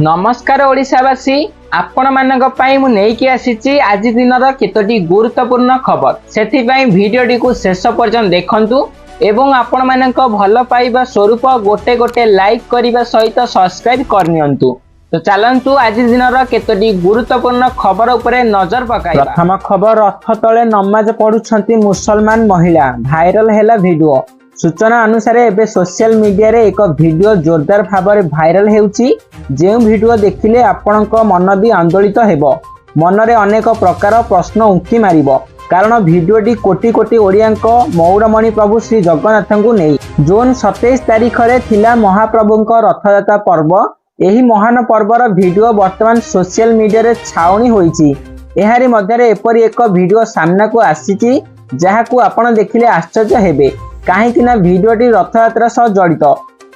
नमस्कार ओडिशावासी आपण मानक पई मु नेकी आसीची आज दिनर केतोटी गुरुत्वपूर्ण खबर सेथिपई भिडियोटी को शेष पर्यंत देखंतु एवं आपण मानक भल पाइबा स्वरूप गोटे गोटे लाइक करिबा सहित सब्सक्राइब करनियंतु। तो चलंतु आज दिनर केतोटी गुरुत्वपूर्ण खबर उपरे नजर पकाइबा। प्रथम खबर रथ तले नमाज पढुछंती मुसलमान महिला भाइरल हेला वीडियो। सूचना अनुसार एबे सोशल मीडिया रे एक वीडियो जोरदार भाव में भाइराल हेउची जे वीडियो देखिले आपणक मन भी आंदोलित हेबो। मन रे अनेक प्रकार प्रश्न उंकी मारिबो कारण वीडियोटी कोटी कोटी ओडियांक मौरमणि प्रभु श्री जगन्नाथ को नहीं। जून 27 तारिख रे थिला महाप्रभुंक रथयात्रा पर्व। एही महान पर्वर वीडियो वर्तमान सोशल मीडिया रे छाउनी होईची। एहारी मध्यरे एपरि एक वीडियो सामना को आसीची जहाकू आपण देखिले आश्चर्य हेबे कहीं भिडियोटी रथयात्रा सह जड़ित।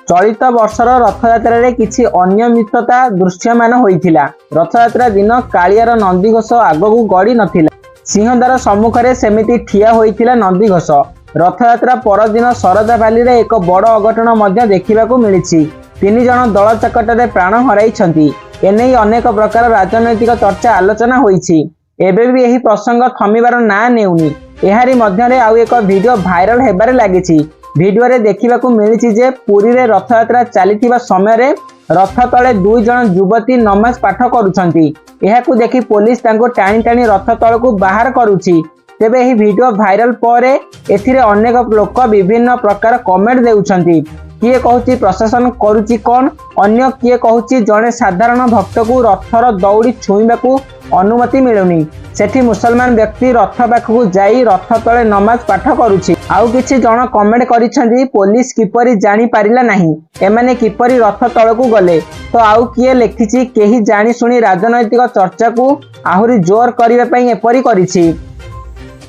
चलित वर्षर रथयात्रा रे किछि अनियमितता दृश्यमान होइथिला। रथयात्रा दिन कालियार नंदीघोष आगकू गड़ी नथिला। सिंहद्वार सम्मुख रे सेमिति ठिया होइथिला नंदीघोष। रथयात्रा परदिन शरदा बाली रे एक बड़ अघटन मध्य देखिबाकू मिलिछि। 3 जण दल चकटरे प्राण हराइछंती। एनै अनेक प्रकार राजनैतिक चर्चा आलोचना होइछि। एबे भी एही प्रसंग थमिबार ना नेउनी। एहारी मध्यरे आउ एक वीडियो भाइराल हेबारे लागिछि। वीडियो रे देखिबाकू मिलिछि जे पुरी रे रथयात्रा चलीथिबा समय रे रथ तले 2 जण युवती नमाज पाठ करूछंती। एहाकू देखि पुलिस तांको टाणी टाणी रथ तळकू बाहर करूछि। तेबे एही वीडियो भाइराल परे एथिरे अनेक लोक विभिन्न प्रकार कमेंट देउछंती। किए कहूची प्रशासन करूची कोन, अन्य किए कहूची जणे साधारण भक्त को रथर दौड़ी छुईबाकू अनुमति मिलुनी। सेठी मुसलमान व्यक्ति रथ पाखकू जाई रथ तले नमाज पाठ करूची। आउ किछि जण कमेंट करिसेंती पुलिस किपरि जानि पारिला नाही, एमाने किपरि रथ तळकू गले। तो आउ किए लेखिछि केही जानि सुनी राजनैतिक चर्चा को आहुरी जोर करिबा पई एपरि करिछि।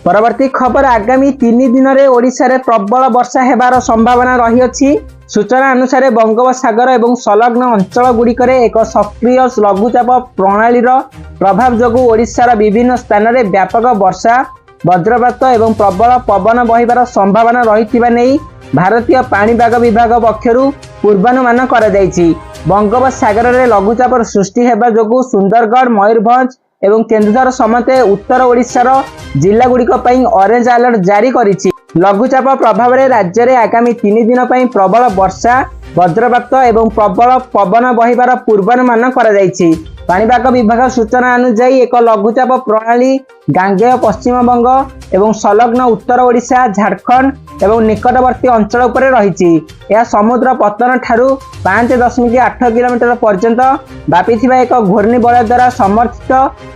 परवर्ती खबर आगामी 3 दिन रे ओडिशा रे प्रबल वर्षा हेबार संभावना रही अछि। सूचना अनुसार बंगोपसागर एवं संलग्न अंचल गुड़िकर एक सक्रिय लघुचाप प्रणाली प्रभाव जोगु ओडिशार विभिन्न स्थान में व्यापक वर्षा वज्रपात एवं प्रबल पवन बहिबार संभावना रहिथिबा नेई भारतीय पाणीपाग विभाग पक्षरु पूर्वानुमान करा जायछि। बंगोपसागर रे लघुचाप सृष्टि हेबा जोगु सुंदरगढ़, मयूरभंज एवं केन्दुझर समेत उत्तर ओडिशार जिला गुड़िक पई ऑरेंज अलर्ट जारी करिछि। लघुचाप प्रभाव में राज्य में आगामी 3 दिन पई प्रबल वर्षा वज्रपात एवं प्रबल पवन बहिबार पूर्वानुमान करा जायछि। पाणीपाग विभाग सूचना अनुसार एक लघुचाप प्रणाली गांगेय पश्चिम बंग एवं संलग्न उत्तर ओडिशा, झारखंड एवं निकटवर्ती अंचल उपरे रहिछि। यह समुद्र पतन ठारू 5.8 किलोमीटर पर्यंत व्यापीथिबा एक घूर्णिबलय द्वारा समर्थित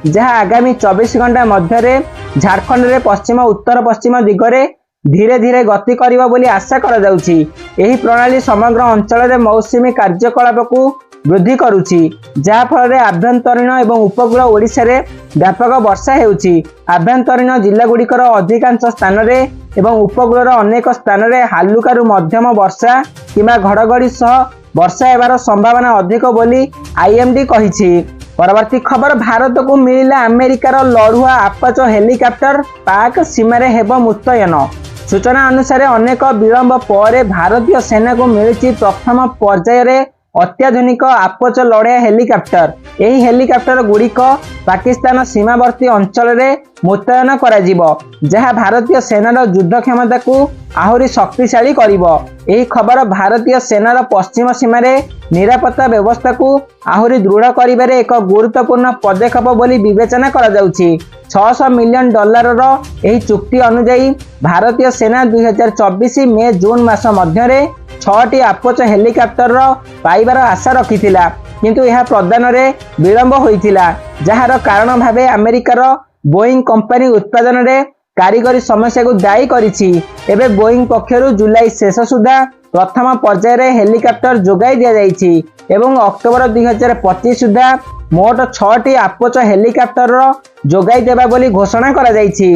जहां आगामी 24 घंटा मध्यरे झारखंड रे पश्चिम उत्तर पश्चिम दिगरे धीरे धीरे गति करिबा बोली आशा करा जाउछि। एही प्रणाली समग्र अंचल रे मौसुमी कार्यकलाप को वृद्धि करुछि जहा फल आभ्यंतरीण एवं उपकूल ओडिशा रे व्यापक वर्षा हेउछि। आभ्यंतरीण जिला गुड़िकर अधिकांश स्थान रे एवं उपकूलर अनेक स्थान रे हालुकारु मध्यम वर्षा किंबा घड़घड़ी सह वर्षा हेबार संभावना अधिक बोली आईएमडी कहिछि। परवर्ती खबर भारत को मिलिला अमेरिकार लड़ुआ आपाच हेलिकॉप्टर पाक सीमारे हेब मुतयन। सूचना अनुसार अनेक विलंब पर भारतीय सेना को मिली प्रथम पर्यायर अत्याधुनिक आपोच लड़िया हेलिकॉप्टर। यही हेलिकॉप्टर गुड़िक पाकिस्तान सीमावर्ती अंचल रे मुतयन कराजिबो जहां भारतीय सेनार युद्ध क्षमता को आहुरी शक्तिशाली करिबो। एही खबर भारतीय सेनार पश्चिम सीमारे निरापत्ता व्यवस्था को आहुरी दृढ़ करिबारे एक गुरुत्वपूर्ण पदक्षेप बोली विवेचना करा जाउछि। $600 मिलियन एही चुक्ति अनुसार भारतीय सेना 2024 मे जून मास मध्यरे 6टी आपोच हेलिकॉप्टर पाइबार आशा रखिथिला, किंतु यह प्रदान रे विलंब होइथिला जहार कारण भावे अमेरिकार बोइंग कंपनी उत्पादन रे कारीगरी समस्या को दायी करिछि। एबे बोइंग पक्षरु जुलाई शेष सुधा प्रथम पर्यायर हेलिकॉप्टर जोगाई दिया जाइछि एवं अक्टोबर 2025 सुधा मोट 6टी आपोच हेलिकॉप्टर जोगाई देबा बोली घोषणा करा जाइछि।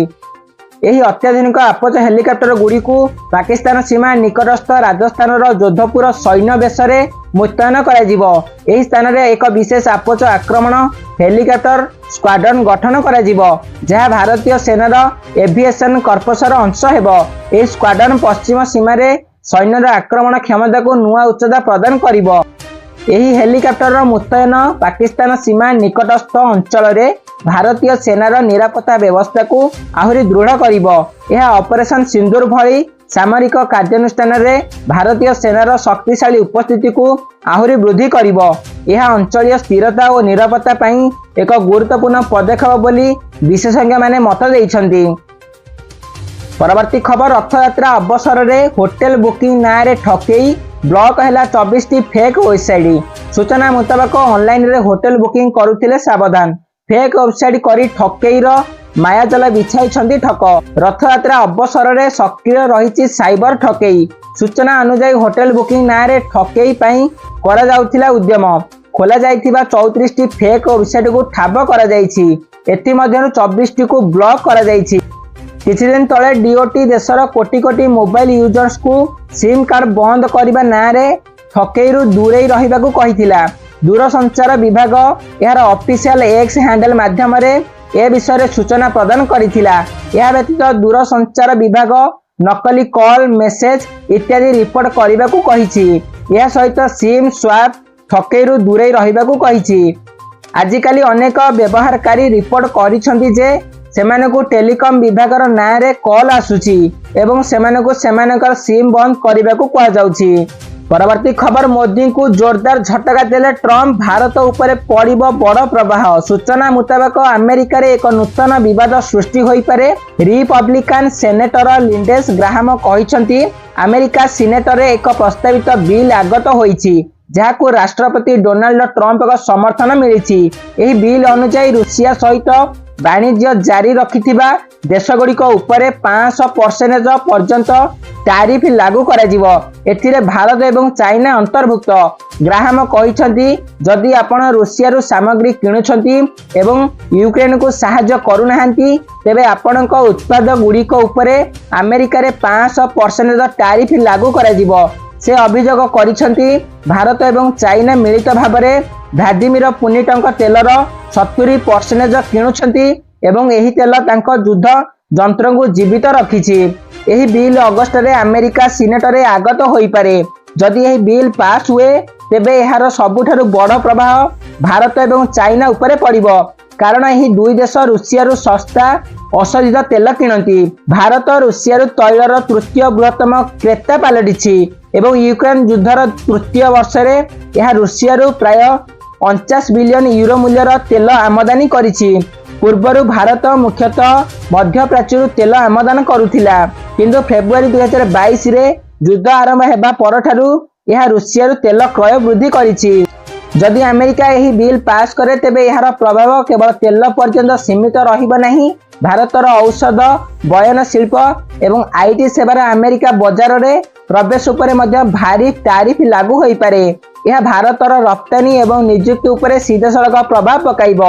यही अत्याधुनिक आपोच हेलिकॉप्टर गुड़ी को पाकिस्तान सीमा निकटस्थ राजस्थान जोधपुर सैन्य बेसरे मुतयन कराजिबो। एही स्थान रे एक विशेष आपोच आक्रमण हेलिकॉप्टर स्क्वाड्रन गठन कराजिबो जहां भारतीय सेनार एविएशन कर्पसर अंश हेबो। एही स्क्वाड्रन पश्चिम सीमा रे सैन्यर आक्रमण क्षमता को नुआ उच्चता प्रदान करिबो। ଏହି ହେଲିକପ୍ଟରର ମୁତୟନ ପାକିସ୍ତାନ ସୀମା ନିକଟସ୍ଥ ଅଞ୍ଚଳରେ ଭାରତୀୟ ସେନାର ନିରାପତ୍ତା ବ୍ୟବସ୍ଥାକୁ ଆହୁରି ଦୃଢ଼ କରିବ। ଏହା ଅପରେସନ ସିନ୍ଦୁର ଭଳି ସାମରିକ କାର୍ଯ୍ୟାନୁଷ୍ଠାନରେ ଭାରତୀୟ ସେନାର ଶକ୍ତିଶାଳୀ ଉପସ୍ଥିତିକୁ ଆହୁରି ବୃଦ୍ଧି କରିବ। ଏହା ଅଞ୍ଚଳୀୟ ସ୍ଥିରତା ଓ ନିରାପତ୍ତା ପାଇଁ ଏକ ଗୁରୁତ୍ୱପୂର୍ଣ୍ଣ ପଦକ୍ଷେପ ବୋଲି ବିଶେଷଜ୍ଞମାନେ ମତ ଦେଇଛନ୍ତି। ପରବର୍ତ୍ତୀ ଖବର, ରଥଯାତ୍ରା ଅବସରରେ ହୋଟେଲ ବୁକିଂ ନାଁରେ ଠକେଇ, ବ୍ଲକ ହେଲା 24ଟି ଫେକ୍ ୱେବସାଇଟ୍। ସୂଚନା ମୁତାବକ ଅନଲାଇନରେ ହୋଟେଲ ବୁକିଂ କରୁଥିଲେ ସାବଧାନ, ଫେକ୍ ୱେବସାଇଟ୍ କରି ଠକେଇର ମାୟାଜାଲ ବିଛାଇଛନ୍ତି ଠକ। ରଥଯାତ୍ରା ଅବସରରେ ସକ୍ରିୟ ରହିଛି ସାଇବର ଠକେଇ। ସୂଚନା ଅନୁଯାୟୀ ହୋଟେଲ ବୁକିଂ ନାଁରେ ଠକେଇ ପାଇଁ କରାଯାଉଥିଲା ଉଦ୍ୟମ। ଖୋଲାଯାଇଥିବା 34ଟି ଫେକ୍ ୱେବସାଇଟ୍କୁ ଠାବ କରାଯାଇଛି। ଏଥିମଧ୍ୟରୁ 24ଟିକୁ ବ୍ଲକ କରାଯାଇଛି। କିଛି ଦିନ ତଳେ ଡିଓଟି ଦେଶର crore crore mobile ୟୁଜର୍ସକୁ sim card ବନ୍ଦ କରିବା ନାଁରେ ଠକେଇରୁ ଦୂରେଇ ରହିବାକୁ କହିଥିଲା। ଦୂରସଞ୍ଚାର ବିଭାଗ ଏହାର ଅଫିସିଆଲ ଏକ୍ସ ହ୍ୟାଣ୍ଡେଲ ମାଧ୍ୟମରେ ଏ ବିଷୟରେ ସୂଚନା ପ୍ରଦାନ କରିଥିଲା। ଏହା ବ୍ୟତୀତ ଦୂରସଞ୍ଚାର ବିଭାଗ ନକଲି କଲ୍, ମେସେଜ ଇତ୍ୟାଦି ରିପୋର୍ଟ କରିବାକୁ କହିଛି। ଏହା ସହିତ ସିମ୍ ସ୍ୱାପ ଠକେଇରୁ ଦୂରେଇ ରହିବାକୁ କହିଛି। ଆଜିକାଲି ଅନେକ ବ୍ୟବହାରକାରୀ ରିପୋର୍ଟ କରିଛନ୍ତି ଯେ ସେମାନଙ୍କୁ ଟେଲିକମ ବିଭାଗର ନାଁରେ କଲ୍ ଆସୁଛି ଏବଂ ସେମାନଙ୍କୁ ସେମାନଙ୍କର ସିମ୍ ବନ୍ଦ କରିବାକୁ କୁହାଯାଉଛି। ପରବର୍ତ୍ତୀ ଖବର, ମୋଦିଙ୍କୁ ଜୋରଦାର ଝଟକା ଦେଲେ ଟ୍ରମ୍ପ, ଭାରତ ଉପରେ ପଡ଼ିବ ବଡ଼ ପ୍ରବାହ। ସୂଚନା ମୁତାବକ ଆମେରିକାରେ ଏକ ନୂତନ ବିବାଦ ସୃଷ୍ଟି ହୋଇପାରେ। ରିପବ୍ଲିକାନ ସେନେଟର ଲିଣ୍ଡେସ୍ ଗ୍ରାହାମ କହିଛନ୍ତି ଆମେରିକା ସିନେଟରେ ଏକ ପ୍ରସ୍ତାବିତ ବିଲ୍ ଆଗତ ହୋଇଛି ଯାହାକୁ ରାଷ୍ଟ୍ରପତି ଡୋନାଲ୍ଡ ଟ୍ରମ୍ପଙ୍କ ସମର୍ଥନ ମିଳିଛି। ଏହି ବିଲ୍ ଅନୁଯାୟୀ ରୁଷିଆ ସହିତ ବାଣିଜ୍ୟ ଜାରି ରଖିଥିବା ଦେଶଗୁଡ଼ିକ ଉପରେ 500% ପର୍ଯ୍ୟନ୍ତ ଟାରିଫ ଲାଗୁ କରାଯିବ। ଏଥିରେ ଭାରତ ଏବଂ ଚାଇନା ଅନ୍ତର୍ଭୁକ୍ତ। ଗ୍ରାହାମ କହିଛନ୍ତି ଯଦି ଆପଣ ରୁଷିଆରୁ ସାମଗ୍ରୀ କିଣୁଛନ୍ତି ଏବଂ ୟୁକ୍ରେନକୁ ସାହାଯ୍ୟ କରୁନାହାନ୍ତି ତେବେ ଆପଣଙ୍କ ଉତ୍ପାଦ ଗୁଡ଼ିକ ଉପରେ ଆମେରିକାରେ 500% ଟାରିଫ ଲାଗୁ କରାଯିବ। ସେ ଅଭିଯୋଗ କରିଛନ୍ତି ଭାରତ ଏବଂ ଚାଇନା ମିଳିତ ଭାବରେ ଭ୍ଲାଦିମିର ପୁଟିନଙ୍କ ତେଲର 70% କିଣୁଛନ୍ତି ଏବଂ ଏହି ତେଲ ତାଙ୍କ ଯୁଦ୍ଧ ଯନ୍ତ୍ରଙ୍କୁ ଜୀବିତ ରଖିଛି। ଏହି ବିଲ୍ ଅଗଷ୍ଟରେ ଆମେରିକା ସିନେଟରେ ଆଗତ ହୋଇପାରେ। ଯଦି ଏହି ବିଲ୍ ପାସ୍ ହୁଏ ତେବେ ଏହାର ସବୁଠାରୁ ବଡ଼ ପ୍ରଭାବ ଭାରତ ଏବଂ ଚାଇନା ଉପରେ ପଡ଼ିବ କାରଣ ଏହି ଦୁଇ ଦେଶ ରୁଷିଆରୁ ଶସ୍ତା ଅଶୋଧିତ ତେଲ କିଣନ୍ତି। ଭାରତ ରୁଷିଆରୁ ତୈଳର ତୃତୀୟ ବୃହତ୍ତମ କ୍ରେତା ପାଲଟିଛି ଏବଂ ୟୁକ୍ରେନ ଯୁଦ୍ଧର ତୃତୀୟ ବର୍ଷରେ ଏହା ରୁଷିଆରୁ ପ୍ରାୟ 49 ବିଲିୟନ ୟୁରୋ ମୂଲ୍ୟର ତେଲ ଆମଦାନୀ କରିଛି। ପୂର୍ବରୁ ଭାରତ ମୁଖ୍ୟତଃ ମଧ୍ୟପ୍ରାଚ୍ୟରୁ ତେଲ ଆମଦାନୀ କରୁଥିଲା କିନ୍ତୁ ଫେବୃଆରୀ 2022ରେ ଯୁଦ୍ଧ ଆରମ୍ଭ ହେବା ପରଠାରୁ ଏହା ରୁଷିଆରୁ ତେଲ କ୍ରୟ ବୃଦ୍ଧି କରିଛି। ଯଦି ଆମେରିକା ଏହି ବିଲ୍ ପାସ୍ କରେ ତେବେ ଏହାର ପ୍ରଭାବ କେବଳ ତେଲ ପର୍ଯ୍ୟନ୍ତ ସୀମିତ ରହିବ ନାହିଁ। ଭାରତର ଔଷଧ, ବୟନ ଶିଳ୍ପ ଏବଂ ଆଇଟି ସେବାର ଆମେରିକା ବଜାରରେ ପ୍ରବେଶ ଉପରେ ମଧ୍ୟ ଭାରି ଟାରିଫ ଲାଗୁ ହୋଇପାରେ। ଏହା ଭାରତର ରପ୍ତାନି ଏବଂ ନିଯୁକ୍ତି ଉପରେ ସିଧାସଳଖ ପ୍ରଭାବ ପକାଇବ।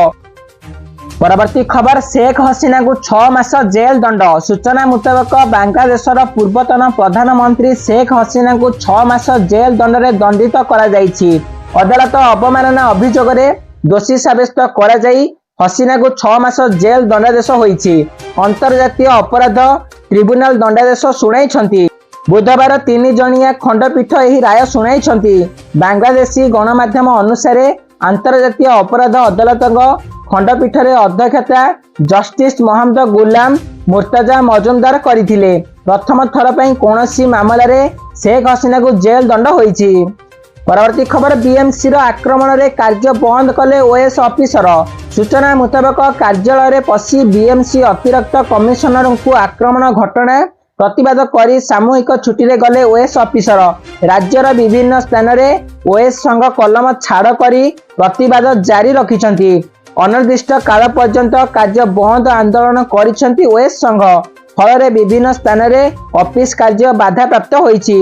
ପରବର୍ତ୍ତୀ ଖବର, ଶେଖ ହସିନାଙ୍କୁ 6 ମାସ ଜେଲ ଦଣ୍ଡ। ସୂଚନା ମୁତାବକ ବାଂଲାଦେଶର ପୂର୍ବତନ ପ୍ରଧାନମନ୍ତ୍ରୀ ଶେଖ ହସିନାଙ୍କୁ 6 ମାସ ଜେଲ ଦଣ୍ଡରେ ଦଣ୍ଡିତ କରାଯାଇଛି। ଅଦାଲତ ଅବମାନନା ଅଭିଯୋଗରେ ଦୋଷୀ ସାବ୍ୟସ୍ତ କରାଯାଇ ହସିନାଙ୍କୁ 6 ମାସ ଜେଲ ଦଣ୍ଡାଦେଶ ହୋଇଛି। ଅନ୍ତର୍ଜାତୀୟ ଅପରାଧ ଟ୍ରିବ୍ୟୁନାଲ ଦଣ୍ଡାଦେଶ ଶୁଣାଇଛନ୍ତି। ବୁଧବାର 3 ଜଣିଆ ଖଣ୍ଡପୀଠ ଏହି ରାୟ ଶୁଣାଇଛନ୍ତି। ବାଂଲାଦେଶୀ ଗଣମାଧ୍ୟମ ଅନୁସାରେ ଆନ୍ତର୍ଜାତୀୟ ଅପରାଧ ଅଦାଲତଙ୍କ ଖଣ୍ଡପୀଠରେ ଅଧ୍ୟକ୍ଷତା ଜଷ୍ଟିସ ମହମ୍ମଦ ଗୁଲାମ ମୁର୍ତ୍ତଜା ମଜୁମଦାର କରିଥିଲେ। ପ୍ରଥମ ଥର ପାଇଁ କୌଣସି ମାମଲାରେ ଶେଖ ହସିନାଙ୍କୁ ଜେଲ ଦଣ୍ଡ ହୋଇଛି। ପରବର୍ତ୍ତୀ ଖବର, ବିଏମସିର ଆକ୍ରମଣରେ କାର୍ଯ୍ୟ ବନ୍ଦ କଲେ ଓଏସ୍ ଅଫିସର। ସୂଚନା ମୁତାବକ କାର୍ଯ୍ୟାଳୟରେ ପଶି ବିଏମସି ଅତିରିକ୍ତ କମିଶନରଙ୍କୁ ଆକ୍ରମଣ ଘଟଣା ପ୍ରତିବାଦ କରି ସାମୂହିକ ଛୁଟିରେ ଗଲେ ଓଏସ୍ ଅଫିସର। ରାଜ୍ୟର ବିଭିନ୍ନ ସ୍ଥାନରେ ଓଏସ୍ ସଂଘ କଲମ ଛାଡ଼ କରି ପ୍ରତିବାଦ ଜାରି ରଖିଛନ୍ତି। ଅନିର୍ଦ୍ଦିଷ୍ଟ କାଳ ପର୍ଯ୍ୟନ୍ତ କାର୍ଯ୍ୟ ବନ୍ଦ ଆନ୍ଦୋଳନ କରିଛନ୍ତି ଓଏସ୍ ସଂଘ। ଫଳରେ ବିଭିନ୍ନ ସ୍ଥାନରେ ଅଫିସ କାର୍ଯ୍ୟ ବାଧାପ୍ରାପ୍ତ ହୋଇଛି।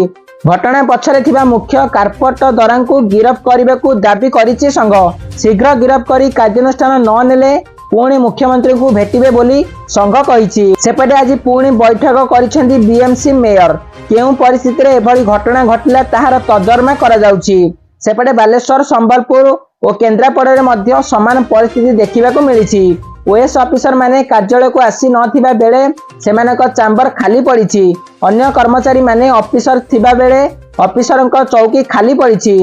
ଘଟଣା ପଛରେ ଥିବା ମୁଖ୍ୟ କାର୍ପେଟରଙ୍କୁ ଗିରଫ କରିବାକୁ ଦାବି କରିଛି ସଂଘ। ଶୀଘ୍ର ଗିରଫ କରି କାର୍ଯ୍ୟାନୁଷ୍ଠାନ ନ ନେଲେ ପୁଣି ମୁଖ୍ୟମନ୍ତ୍ରୀଙ୍କୁ ଭେଟିବେ ବୋଲି ସଂଘ କହିଛି। ସେପଟେ ଆଜି ପୁଣି ବୈଠକ କରିଛନ୍ତି ବିଏମସି ମେୟର। କେଉଁ ପରିସ୍ଥିତିରେ ଏଭଳି ଘଟଣା ଘଟିଲା ତାହାର ତର୍ଜମା କରାଯାଉଛି। ସେପଟେ ବାଲେଶ୍ୱର, ସମ୍ବଲପୁର ଓ କେନ୍ଦ୍ରାପଡ଼ାରେ ମଧ୍ୟ ସମାନ ପରିସ୍ଥିତି ଦେଖିବାକୁ ମିଳିଛି। ଓଏସ୍ ଅଫିସରମାନେ କାର୍ଯ୍ୟାଳୟକୁ ଆସି ନଥିବା ବେଳେ ସେମାନଙ୍କ ଚାମ୍ବର ଖାଲି ପଡ଼ିଛି। ଅନ୍ୟ କର୍ମଚାରୀମାନେ ଅଫିସର ଥିବା ବେଳେ ଅଫିସରଙ୍କ ଚୌକି ଖାଲି ପଡ଼ିଛି।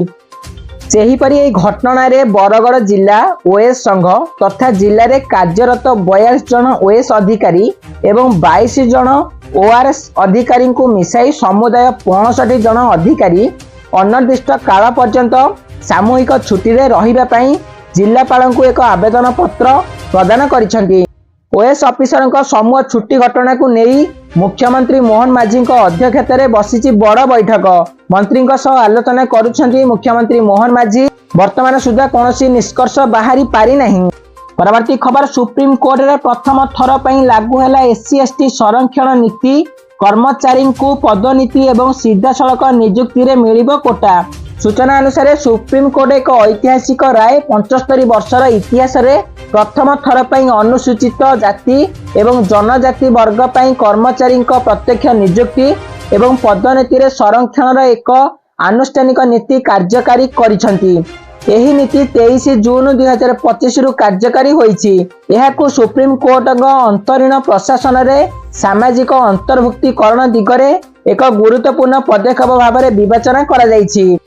सेहीपरि एही घटनारे बरगड़ जिला ओएस संघ तथा जिले में कार्यरत 42 जन ओएस अधिकारी एवं 22 जन ओआरएस अधिकारी को मिसाई समुदाय 65 जन अधिकारी अनिर्दिष्ट काल पर्यंत सामूहिक छुट्टी रे रहिबा पई जिलापाल को एक आवेदन पत्र प्रदान करिसेंती। ओएस ऑफिसर समूह छुट्टी घटना को नहीं मुख्यमंत्री मोहन माझी अध्यक्षतार बसी बड़ बैठक मंत्री आलोचना करुछंती। मुख्यमंत्री मोहन माझी वर्तमान सुधा कौन निष्कर्ष बाहरी पारि नहीं। परवर्ती खबर सुप्रीम कोर्ट रे प्रथम थर पर लागू है एससी एसटी संरक्षण नीति कर्मचारी को पदोन्नति एवं सीधा सड़क नियुक्ति रे मिलिबो कोटा। सूचना अनुसार सुप्रीम कोर्ट एक ऐतिहासिक राय 75 वर्षर इतिहास रे प्रथम थर पर अनुसूचित जाति एवं जनजाति वर्ग पर कर्मचारी प्रत्यक्ष नियुक्ति एवं पदोन्नति रे संरक्षण एक आनुष्ठानिक नीति कार्यकारी करिसेंती। एही नीति 23 जून 2025 रु कार्यकारी होईछि। एहाकु सुप्रीम कोर्ट अंतरीण प्रशासन रे सामाजिक अंतर्भुक्तिकरण दिगरे एक गुरुत्वपूर्ण पदक्षेप भाव में विवेचना करा जायछि।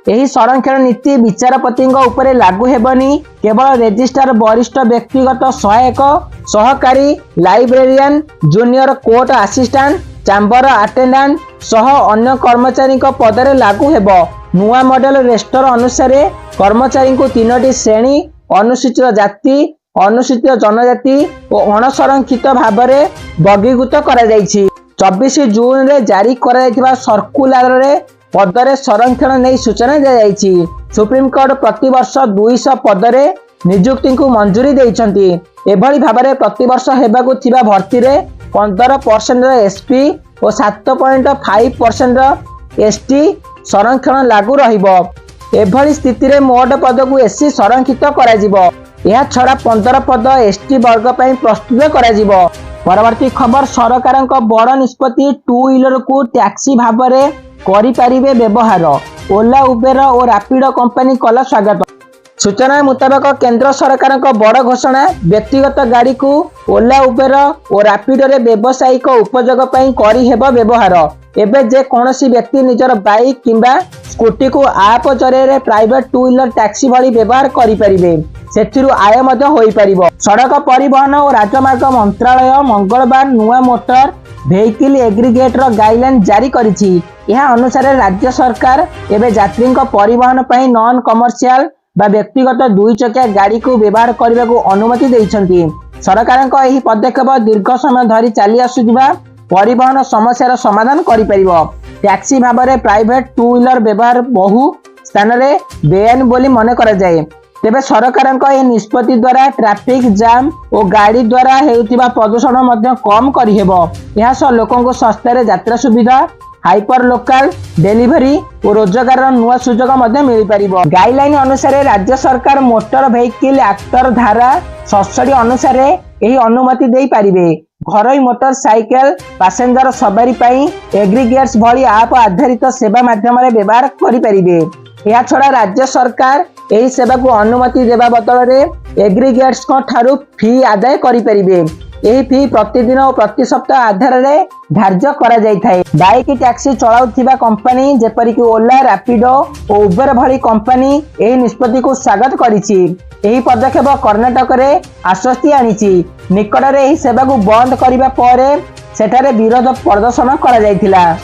एही संरक्षण नीति विचारपति उपरे लागू हेबनी। केवल रेजिस्ट्रार वरिष्ठ व्यक्तिगत सहायक सहकारी librarian junior court assistant chamber attendant सह अन्य कर्मचारी पदरे लागू हेबो। नुआ मॉडल रेस्टर अनुसार कर्मचारी को 3टी श्रेणी अनुसूचित जाति अनुसूचित जनजाति और अणसंरक्षित भाव में वर्गीकृत करा जायछि। 24 जून रे जारी करा जायतिबा सर्कुलर रे पदरे संरक्षण नहीं सूचना दिया जायछि। सुप्रीम कोर्ट प्रतिवर्ष 200 पदरे नियुक्ति को मंजूरी देइछंती। एभली भाव में प्रतिवर्ष हेबाकु थिबा भर्ती रे 15% एसपी और 7.5% एसटी संरक्षण लागू रहिबो। एभली स्थिति रे मोट पद को एससी संरक्षित करा जिवो। यह छड़ा 15 पद एसटी वर्ग पई प्रस्तुत करा जिवो। परवर्ती खबर सरकार बड़ निष्पत्ति टू व्हीलर को टैक्सी भाव में करि परिबे व्यवहार। ओला उबेर और रैपिडो कंपनी कला स्वागत। सूचना मुताबक केंद्र सरकार बड़ घोषणा व्यक्तिगत गाड़ी को ओला उबेर और रैपिडो रे व्यावसायिक उपयोग पई करि हेबो व्यवहार। एबे जे कोनोसी व्यक्ति निजर बाइक किंबा स्कूटी को आप जरिए प्राइवेट टू व्हीलर टैक्सी भली व्यवहार करि परिबे। सेथिरु आय मध्य होई परिबो। सड़क परिवहन और राजमार्ग मंत्रालय मंगलवार नुआ मोटर वेहिकल एग्रीगेटर गाइडलाइन जारी करिछि। यह अनुसार राज्य सरकार एबे यात्री परिवहन पई नॉन कमर्शियल बा व्यक्तिगत 2 चकिया गाड़ी को व्यवहार करने को अनुमति देइछंती। सरकार एही पदक्षेप दीर्घ समय धरी चली आसुथिबा परिवहन समस्यार समाधान करि परिबो। टैक्सी भाव में प्राइवेट टू व्हीलर व्यवहार बहु स्थान रे बेआईन बोली मन करा जाए। तेबे सरकार यह निष्पत्ति द्वारा ट्रैफिक जाम और गाड़ी द्वारा हेउथिबा प्रदूषण मध्य कम करि हेबो। यह सह लोकों को सस्तारे यात्रा सुविधा हाइपर लोकल डेलीवरी और रोजगार नुआ सुजोग मध्य मिल परिबो। गाइडलाइन अनुसार राज्य सरकार मोटर वेहिकल एक्टर धारा 67 अनुसार यही अनुमति दे पारिबे। घरोई मोटर साइकेल पैसेंजर सवारी पाई एग्रीगेट्स भली आप आधारित सेवा माध्यम व्यवहार करि परिबे। या छड़ा राज्य सरकार यही सेवा को अनुमति देवा बदल में एग्रीगेट्स ठारू फी आदाय करि परिबे। यही फी प्रतिदिन और प्रति सप्ताह आधार में धार्य करा जायथाय। बाइक टैक्सी चलाउथिबा कंपनी जेपरिक ओला रैपिडो और उबेर भली कंपनी यही निष्पत्ति को स्वागत करिछि। यही पदक्षेप कर्णाटक रे आश्वस्ति आनिछि। निकट रे यही सेवा को बंद करिबा परे सेठारे विरोध प्रदर्शन करा जायथिला।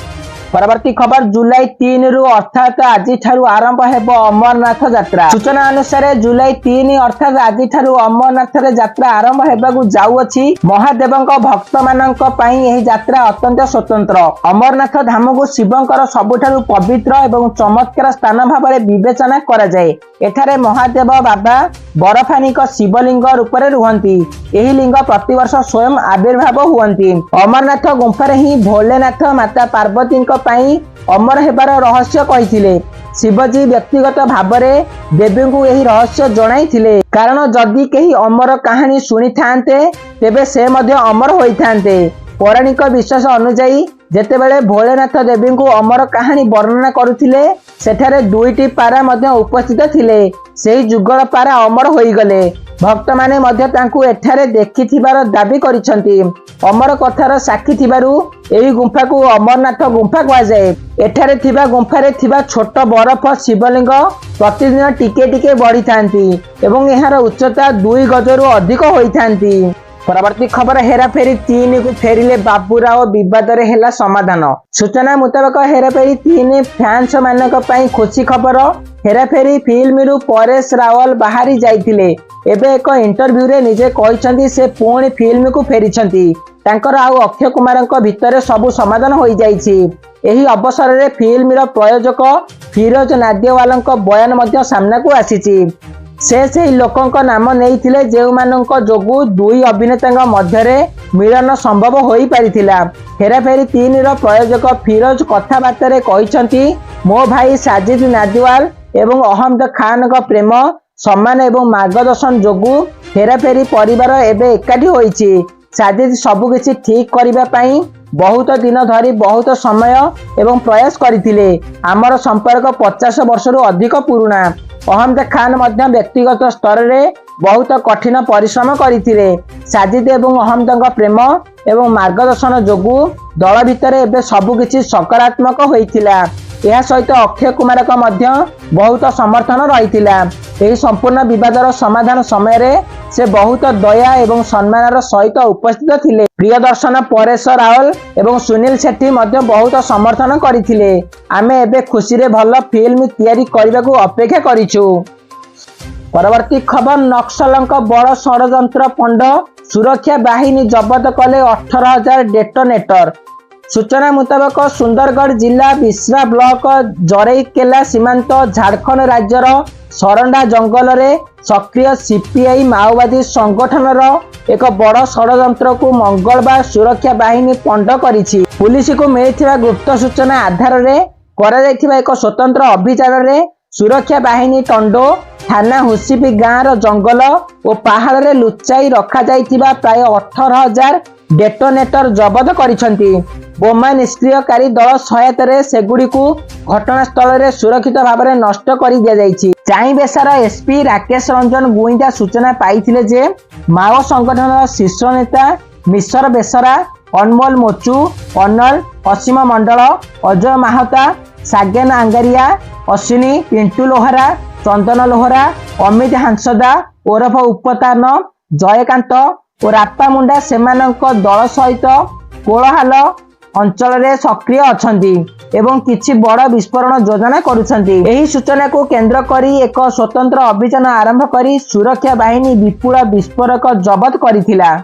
परवर्ती खबर जुलाई 3 रु अर्थात आज ठारू आरंभ हेबो अमरनाथ यात्रा। सूचना अनुसार जुलाई 3 अर्थात आज ठारू अमरनाथ रे यात्रा आरंभ हेबाकु जाउअछि। महादेवंक भक्त मानक पई एही यात्रा अत्यंत स्वतंत्र। अमरनाथ धाम को शिवंकर सबुठारू पवित्र एवं चमत्कार स्थान भाव में विवेचना करा जाए। एठारे महादेव बाबा बरफानिक शिवलिंग रूप में रुहंती। एही लिंग प्रतिवर्ष स्वयं आविर्भाव हुअंती। अमरनाथ गुंफारे ही भोलेनाथ माता पार्वती पई अमर हेबार रहस्य कहिथिले। शिवजी व्यक्तिगत भाव में देवी को यही रहस्य जणाइथिले। कारण जदि केही अमर कहानी शुणी थांते तेबे से मध्य अमर होई थांते। पौराणिक विश्वास अनुसार जेतेबेले भोलेनाथ देवी को अमर कहानी वर्णना करुथिले सेठारे 2टी पारा मध्य उपस्थित थिले। सेही जुगल पारा अमर होई गले। भक्त माने मध्य तांकु एठारे देखिथिबार दाबी करिसंती। अमर कथार साक्षी थिबारु एही गुंफा को अमरनाथ गुंफा कहा जाए। एठारे थिबा गुंफारे थिबा छोट बरफ शिवलिंग प्रतिदिन टिके टिके बढ़ी थांती एवं एहार उच्चता 2 गजरु अधिक होई थांती। परवर्ती खबर हेराफेरी 3 को फेरिले बाबूराव विवाद रे हेला समाधान। सूचना मुताबिक हेराफेरी 3 फैंस मानक पई खुशी खबर। हेराफेरी फिल्म रु परेश रावल बाहरी जाइतिले। एबे एक इंटरव्यू रे निजे कहिसंती से पुणी फिल्म को फेरिसंती। तांकर आउ अक्षय कुमारक भितर सबु समाधान होई जाइछि। एही अवसर रे फिल्म रो प्रयोजक फिरोज नादियावालाक बयान मध्य सामना को आसीछि। से लोकंक नाम नेइथिले जेउ मानक जोगु 2 अभिनेताଙ୍କ ମଧ୍ୟରେ मिलन संभव होई पारिथिला। हेराफेरी 3 रो प्रयोजक फिरोज कथाबार्ता रे कहिसंती मो भाई साजिद नादिवाल एवं अहमद खान का प्रेम सम्मान एवं मार्गदर्शन जोगु हेराफेरी परिवार एबे एकाठी होईछि। साजिद सबु किछि ठीक करिबा पई बहुत दिन धरी बहुत समय एवं प्रयास करथिले। आमर संपर्क 50 वर्ष रु अधिक पुराना। अहमद खान मध्य व्यक्तिगत स्तर रे बहुत कठिन परिश्रम करथिले। साजिद एवं अहमदଙ୍କ प्रेम एवं मार्गदर्शन जोगु दल भितर एबे सबु किछि सकारात्मक होइथिला। यह सहित अक्षय कुमारक मध्य बहुत समर्थन रहिथिला। एही संपूर्ण विवादर समाधान समय रे से बहुत दया एवं सम्मानर सहित उपस्थित थिले। प्रियदर्शन परेश रावल एवं सुनील शेट्टी मध्य बहुत समर्थन करथिले। आमे एबे खुशी रे भल फिल्म तैयारी करबाकू अपेक्षा करिछु। परवर्ती खबर नक्सलंक बड़ षड़यंत्र पंड सुरक्षा बाहिनी जब्त कले 18,000 डेटोनेटर। सूचना मुताबिक सुंदरगढ़ जिला बिस्वा ब्लॉक जरईकेला सीमांत झारखंड राज्यर सरंडा जंगल रे सक्रिय सीपीआई माओवादी संगठनर एक बड़ षड़यंत्र को मंगलवार सुरक्षा बाहिनी पंड करिछि। पुलिस को मिलिथिबा गुप्त सूचना आधार रे करा जायथिबा एक स्वतंत्र अभियान रे सुरक्षा बाहिनी टंडो थाना हुसीपी गाँव जंगल और पहाड़ रे लुचाई रखा जायथिबा प्राय 18,000 डेटोनेटर जबत करिसंती। बोमा निष्क्रियकारी दल सहायता सेगुड़ी को घटनास्थल रे सुरक्षित भाव में नष्ट कर दिया जायछि। चाईबेसार एसपी राकेश रंजन गुइंदा सूचना पाइथिले जे माओ संगठन शीर्ष नेता मिश्र बेसरा, अनमोल मोचू, कर्नल असीम मंडल, अजय माहता, सागेन आंगारिया, अश्विनी पिंटू लोहारा, चंदन लोहारा, अमित हांसदा ओरफ उपतान, जयकांत और रापा मुंडा सेमानक दल सहित कोलहाल अंचल रे सक्रिय अछंती एवं किछि बड़ विस्फोरण योजना करुछंती। एही सूचना को केंद्र करी एक स्वतंत्र अभियान आरंभ करी सुरक्षा बाहिनी विपुल विस्फोरक जबत करिथिला।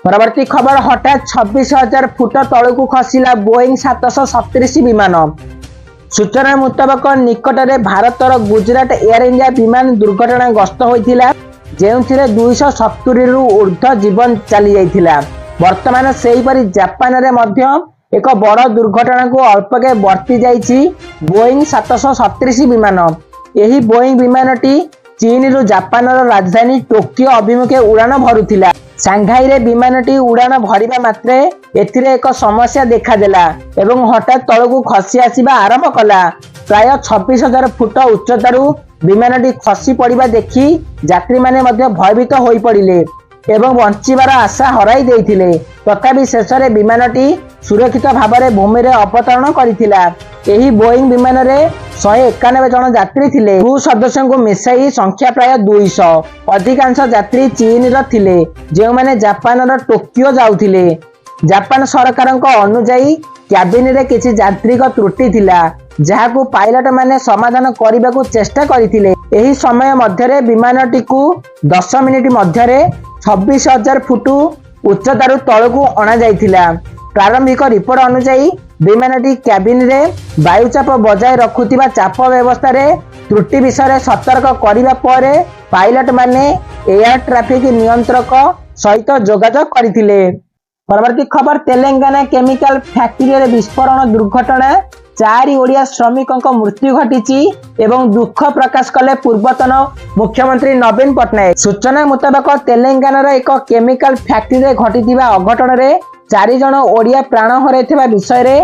परवर्ती खबर हठात 26,000 फुट तळकू खसिला बोइंग 737 विमान। सूचना मुताबिक निकट में भारतर गुजरात एयर इंडिया विमान दुर्घटनाग्रस्त होइथिला जेउथिरे 270 रु ऊर्ध्व जीवन चली जाइथिला। वर्तमान सेहीपरि जापान रे मध्य एक बड़ दुर्घटना को अल्पके वर्ती जाइछि बोइंग 737 विमान। यही बोइंग विमानटी चीन रु जापान राजधानी टोकियो अभिमुखे उड़ान भरुथिला। सांघाई रे विमानटी उड़ान भरिबा मात्रे एथिरे एक समस्या देखादेला एवं हठात तळकू खसी आसीबा आरंभ कला। प्राय 26,000 फुट उच्चतारू विमानटी खसी पड़िबा देखि यात्री माने मध्य भयभीत होई पड़िले एवं बंचिबार आशा हराई देइथिले। तथापि शेषरे विमानटी सुरक्षित भाव में भूमि रे अवतरण करिथिला। एही बोइंग विमान रे 191 जन यात्री थिले। क्रू सदस्यों को मिसाई संख्या प्राय 200। अधिकांश यात्री चीन र थिले जेउ माने जापान र टोकियो जाउथिले। जापान सरकार अनुजाई क्याबिन रे किछि यांत्रिक त्रुटि थिला जहाकू पायलट माने समाधान करने को चेष्टा करथिले। एही समय मध्यरे विमानटी को 10 मिनिट मध्यरे 26,000 फुट उच्चतारू तळकू अणा जाइथिला। प्रारंभिक रिपोर्ट अनुसार विमानटी क्याबिन रे वायुचाप बजाय रखुथिबा चाप व्यवस्था रे त्रुटि विषय सतर्क करिबा परे पायलट माने एयर ट्रैफिक नियंत्रक सहित जोगाजोग करथिले। परवर्ती खबर तेलंगाना केमिकल फैक्ट्री रे विस्फोरण दुर्घटना 4 ओडिया श्रमिकों मृत्यु घटी एवं दुख प्रकाश कले पूर्वतन मुख्यमंत्री नवीन पट्टनायक। सूचना मुताबिक तेलंगाना एक केमिकल फैक्ट्री रे घटिथिबा अघटन रे 4 जन ओडिया प्राण हरैथिबा विषय रे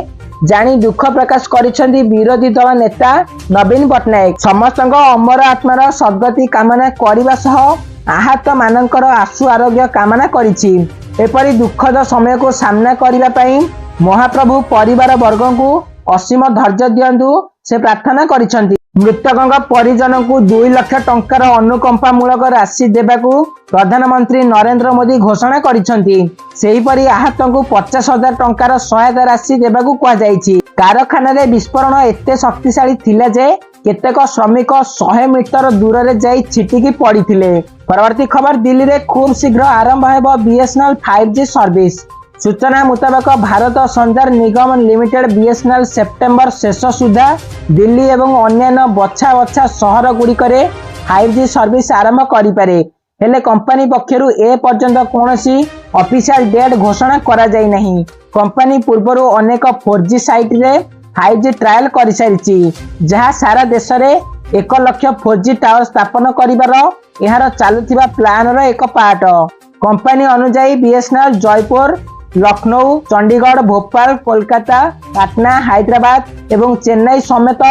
जानी दुख प्रकाश करिसेंती विरोधी दल नेता नवीन पट्टनायक। समस्त अमर आत्मार सद्गति कामना करने सह आहत मानकर आशु आरोग्य कामना करिछि। एपरि दुखद समय को सामना करने पाई महाप्रभु परिवार वर्ग को असीम धैर्य दियंतु से प्रार्थना करिसेंति। मृतकों परिजन को 2 लाख टंकार अनुकंपामूलक राशि देवाकू प्रधानमंत्री नरेंद्र मोदी घोषणा करिसेंति। सेहीपरि आहत को 50,000 टंकार सहायता राशि देवाकू कुहाଯାଇଛି। कारखाना रे विस्फोरण एते शक्तिशाली थिला जे केतेक श्रमिक 100 मीटर दूर रे जाई छिटिकी पड़िथिले। परवर्ती खबर दिल्ली रे खूब शीघ्र आरंभ हेबो बीएसएनएल 5G सर्विस। सूचना मुताबक भारत संचार निगम लिमिटेड बीएसएनएल सेप्टेम्बर शेष सुधा दिल्ली एवं अन्य बछा बछा सहर गुड़िकरे 5G सर्विस आरंभ करिपारे। हेले कंपनी पक्षरु ए पर्यंत कोनोसी ऑफिशियल डेट घोषणा करा जाई नहीं। कंपनी पूर्वरु अनेक 4G साइट रे 5G ट्रायल करि सारिछि, जहा सारा देश रे 1 लाख 4G टावर स्थापन करिवार एहार चालुथिबा प्लान रो एक पार्ट। कंपनी अनुसार बीएसएनएल जयपुर, लखनऊ, चंडीगढ़, भोपाल, कोलकाता, पाटना, हैदराबाद एवं चेन्नई समेत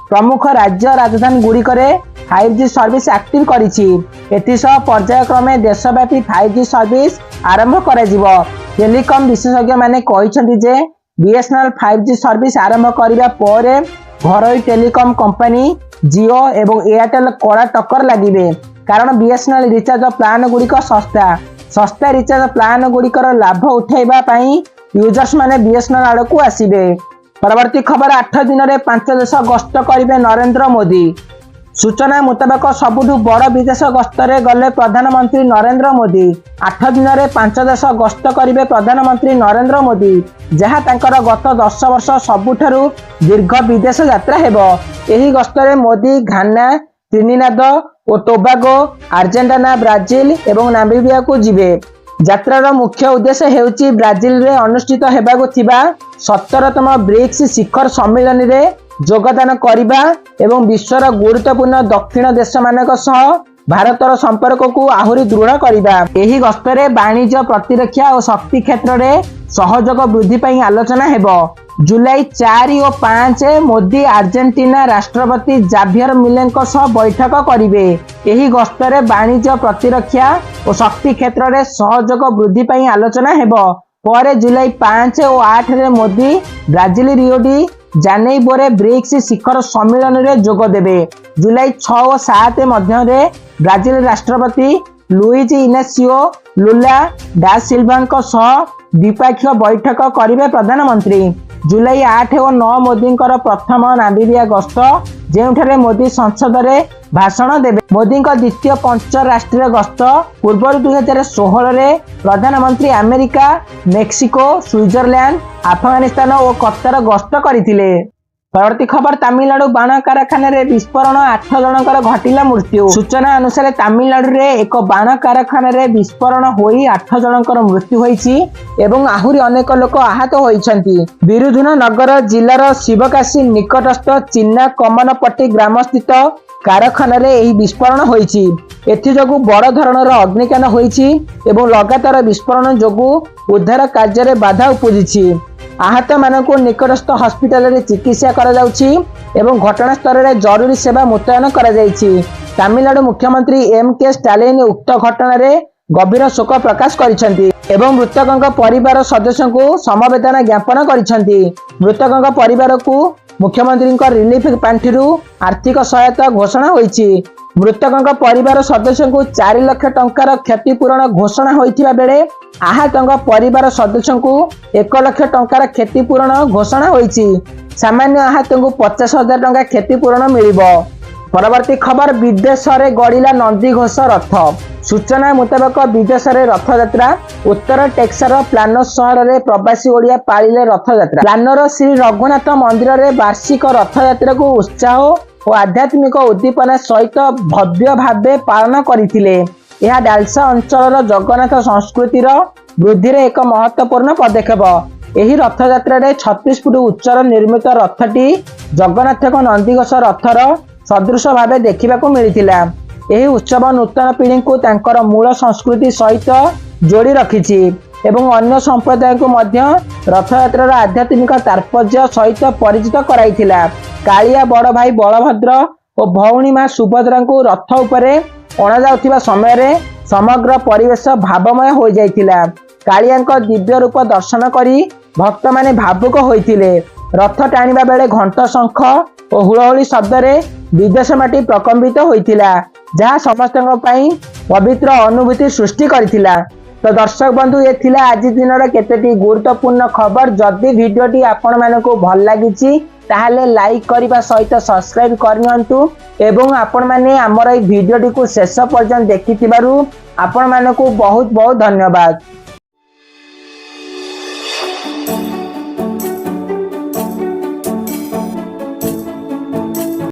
प्रमुख राज्य राजधानी गुड़िकरे 5G सर्विस एक्टिव करिछि। एथिसह पर्यायक्रमे देशव्यापी 5G सर्विस आरंभ कराजिवो। टेलीकॉम विशेषज्ञ माने कहिसंति जे बीएसएनएल 5G सर्विस आरंभ करिबा परे घरोई टेलीकॉम कंपनी जियो एवं एयरटेल कड़ा टक्कर लागिबे, कारण बीएसएनएल रिचार्ज प्लान गुड़िक सस्ता रिचार्ज प्लान गुड़िकर लाभ उठाइबा पई यूजर्स माने बीएसएनएल आड़ को आसीबे। परवर्ती खबर 8 दिन रे 5 देश गस्त करिवे नरेंद्र मोदी। सूचना मुताबक सबुठु बड़ विदेश गस्तरे गले प्रधानमंत्री नरेंद्र मोदी। 8 दिन रे 5 देश गस्त करिवे प्रधानमंत्री नरेंद्र मोदी, जहा तांकर गत 10 वर्ष सबुठारु दीर्घ विदेश यात्रा हेबो। एही गस्तरे मोदी घाना, त्रिनिदाद और टोबागो, आर्जेंटीना, ब्राजिल एवं नामिबिया को जिबे। यात्रार मुख्य उद्देश्य हेउची ब्राजिल रे अनुष्ठित हेबाकु थिबा 17तम ब्रिक्स शिखर सम्मेलन रे योगदान करिबा एवं विश्वर गुरुत्वपूर्ण दक्षिण देश मानक सह भारतर संपर्क को आहुरी दृढ़ करिबा। एही गस्तरे वाणिज्य, प्रतिरक्षा और शक्ति क्षेत्र रे सहयोग वृद्धि पई आलोचना हेबो। जुलाई 4 और 5 मोदी आर्जेंटीना राष्ट्रपति जाभियर मिलेंको सह बैठक करिवे। एही गस्तरे वाणिज्य, प्रतिरक्षा और शक्ति क्षेत्र रे सहयोग वृद्धि पई आलोचना हेबो। पर जुलाई 5 और 8 रे मोदी ब्राजिल रियो डी जानेइबोरे ब्रिक्स शिखर सम्मेलन रे जोग देबे। जुलाई 6 और 7 मध्य रे ब्राजिल राष्ट्रपति लुइज इनासियो लुला डा सिल्वांको सह द्विपक्षीय बैठक करिवे प्रधानमंत्री। जुलाई 8 और 9 मोदींकर प्रथम नामिबिया गस्त, जेउठारे मोदी संसद रे भाषण देबे। मोदींक द्वितीय पंचराष्ट्रीय गस्त पूर्व 2016 रे प्रधानमंत्री अमेरिका, मेक्सिको, स्विट्जरलैंड, अफगानिस्तान और कतर गस्त करथिले। परवर्ती खबर तमिलनाडु बाण कारखाना रे विस्फोरण 8 जनकर घटिला मृत्यु। सूचना अनुसार तमिलनाडु रे एक बाण कारखाना रे विस्फोरण होई 8 जनकर मृत्यु होईछि एवं आहुरी अनेक लोक आहत होईछंती। बिरुधुन नगर जिल्लार शिवकाशी निकटस्थ चिन्ना कमनपट्टी ग्राम स्थित कारखाना रे एही विस्फोरण होईछि। एथि जोगु बड़ धरणर अग्निकांड होईछि एवं लगातार विस्फोरण जोगु उद्धार कार्य रे बाधा उपजिछि। आहत मानकु निकटस्थ हॉस्पिटल रे चिकित्सा करा जाउछि एवं घटनास्थल रे जरूरी सेवा मुतयन करा जाइछि। तमिलनाडु मुख्यमंत्री एम.के. स्टालिन उक्त घटना रे गभीर शोक प्रकाश करिसेंति एवं मृतकଙ୍କ परिवार सदस्यों को समवेदना ज्ञापन करिसेंति। मृतकଙ୍କ परिवार को मुख्यमंत्री रिलीफ पांठिरु आर्थिक सहायता घोषणा होईछि। मृतकଙ୍କ परिवार सदस्यों को 4 लाख टंकार क्षतिपूरण घोषणा होइथिबा बेले आहतଙ୍କ परिवार सदस्यों को 1 लाख टंकार क्षतिपूरण घोषणा होईछि। सामान्य आहतଙ୍କୁ 50,000 टंका क्षतिपूरण मिलिबो। परवर्ती खबर विदेश रे गड़िला नंदीघोष रथ। सूचना मुताबक विदेश रे रथ यात्रा उत्तर टेक्सार प्लानो सहर रे प्रवासी ओडिया पालिले रथ यात्रा। प्लानोर श्री रघुनाथ मंदिर रे वार्षिक रथ यात्रा को उत्साह और आध्यात्मिक उद्दीपना सहित भव्य भावे पालन करथिले। यह डालसा अंचल जगन्नाथ संस्कृतिर वृद्धि रे एक महत्वपूर्ण पदक्षेप। एही रथ यात्रा रे 36 फुट उच्चर निर्मित रथटी जगन्नाथ नंदीघोष रथर सदृश भावे देखा मिलता। यह उत्सव नूतन पीढ़ी को तांकर मूल संस्कृति सहित जोड़ी रखिछि एवं अन्य संप्रदाय को मध्य रथयात्रार आध्यात्मिक तात्पर्य सहित परिचित कराइथिला। कालिया बड़ भाई बलभद्र और भौणी मां सुभद्रा को रथ उपरे अणा जाउथिबा समय समग्र परिवेश भावमय हो जाइतिला। कालियाଙ୍କ दिव्य रूप दर्शन करी भक्त माने भावुक होइतिले। रथ टाणिबा बेले घंट शंख और हुलहुली शब्द रे विदेश माटी प्रकम्पित होइतिला, जहाँ समस्तଙ୍କ ପାଇଁ पवित्र अनुभूति सृष्टि करथिला। तो दर्शक बंधु ये थिला आज दिन केतोटी गुरुत्वपूर्ण खबर। जदि वीडियोटी आपण मानकु भल लागिछि ताहले लाइक करबा सहित सब्सक्राइब करनियंतु एवं आपण माने हमर ए वीडियोटी को शेष पर्यंत देखिथिबारु आपण मानकु बहुत बहुत धन्यवाद।